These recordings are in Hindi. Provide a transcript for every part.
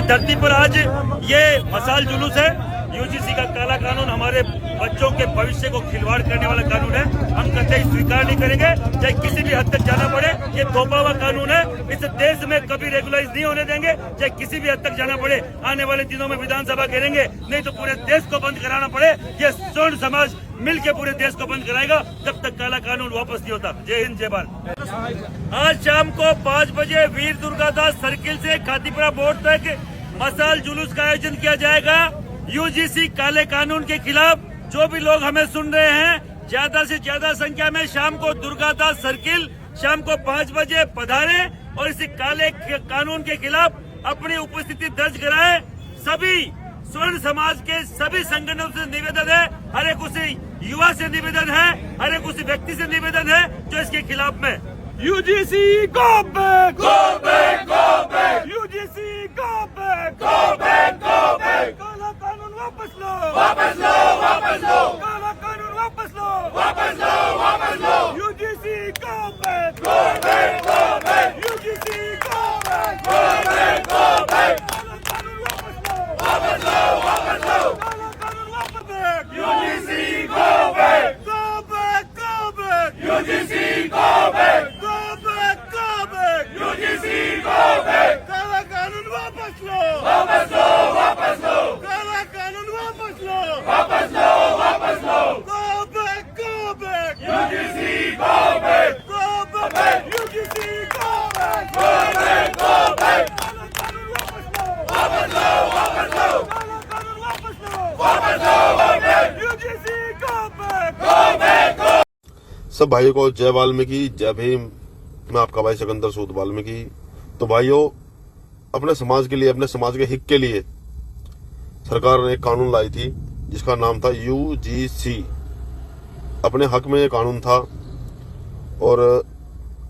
धरती पर आज ये मसाल जुलूस है। यूजीसी का काला कानून हमारे बच्चों के भविष्य को खिलवाड़ करने वाला कानून है। हम कतई स्वीकार नहीं करेंगे, चाहे किसी भी हद तक जाना पड़े। ये थोपा हुआ कानून है, इस देश में कभी रेगुलाइज नहीं होने देंगे, चाहे किसी भी हद तक जाना पड़े। आने वाले दिनों में विधानसभा घेरेंगे, नहीं तो पूरे देश को बंद कराना पड़े। ये स्वर्ण समाज मिल के पूरे देश को बंद कराएगा जब तक काला कानून वापस नहीं होता। जय हिंद, जय भारत। आज शाम को 5 बजे वीर दुर्गादास सर्किल से खातीपुरा बोर्ड तक मसाल जुलूस का आयोजन किया जाएगा। यूजीसी काले कानून के खिलाफ जो भी लोग हमें सुन रहे हैं, ज्यादा से ज्यादा संख्या में शाम को दुर्गादास सर्किल शाम को 5 बजे पधारें और इस काले कानून के खिलाफ अपनी उपस्थिति दर्ज कराएं। सभी स्वर्ण समाज के सभी संगठनों से निवेदन है, हर एक उसी युवा से निवेदन है, हर एक उसी व्यक्ति से निवेदन है जो इसके खिलाफ में UGC go back, Go back, go back, UGC go back, go back, go back. काला कानून वापस लो, वापस लो, वापस लो, काला कानून वापस लो, वापस लो, वापस लो. UGC go back, Go back, go back, UGC go back, go back, go back. काला कानून वापस लो, वापस लो, वापस लो. काला कानून वापस back, UGC go back, go back, go back, UGC go back, go back, go back, UGC go back. काला कानून वापस लो, वापस लो, वापस लो, काला कानून वापस लो, वापस लो, वापस लो. go back, go back, UGC go back, go back, UGC go back, go back, go back. काला कानून वापस लो, वापस लो, वापस लो, काला कानून वापस लो, वापस लो, वापस. UGC go back. Go back, go. सब भाइयों को जय वाल्मीकि, जय भीम। मैं आपका भाई सिकंदर सूद वाल्मीकि। तो भाइयों, अपने समाज के लिए, अपने समाज के हित के लिए सरकार ने एक कानून लाई थी जिसका नाम था यूजीसी। अपने हक में ये कानून था और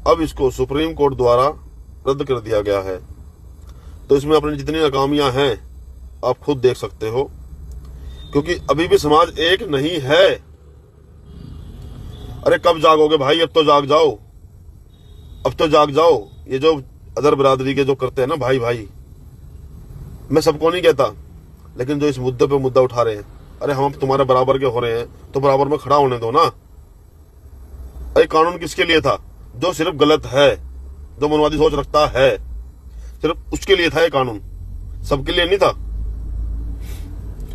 अब इसको सुप्रीम कोर्ट द्वारा रद्द कर दिया गया है। तो इसमें अपनी जितनी नाकामियां हैं आप खुद देख सकते हो, क्योंकि अभी भी समाज एक नहीं है। अरे कब जागोगे भाई? अब तो जाग जाओ, अब तो जाग जाओ। ये जो अदर बिरादरी के जो करते हैं ना भाई भाई, मैं सबको नहीं कहता, लेकिन जो इस मुद्दे पे मुद्दा उठा रहे हैं, अरे हम तुम्हारे बराबर के हो रहे हैं तो बराबर में खड़ा होने दो ना। अरे कानून किसके लिए था? जो सिर्फ गलत है, जो मनवादी सोच रखता है, सिर्फ उसके लिए था ये कानून, सबके लिए नहीं था।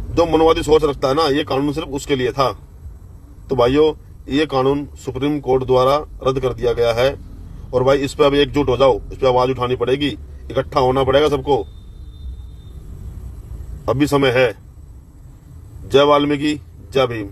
जो मनवादी सोच रखता है ना, ये कानून सिर्फ उसके लिए था। तो भाइयों, ये कानून सुप्रीम कोर्ट द्वारा रद्द कर दिया गया है और भाई इस पे अब एकजुट हो जाओ, इस पे आवाज उठानी पड़ेगी, इकट्ठा होना पड़ेगा सबको। अभी समय है। जय वाल्मीकि, जय भीम।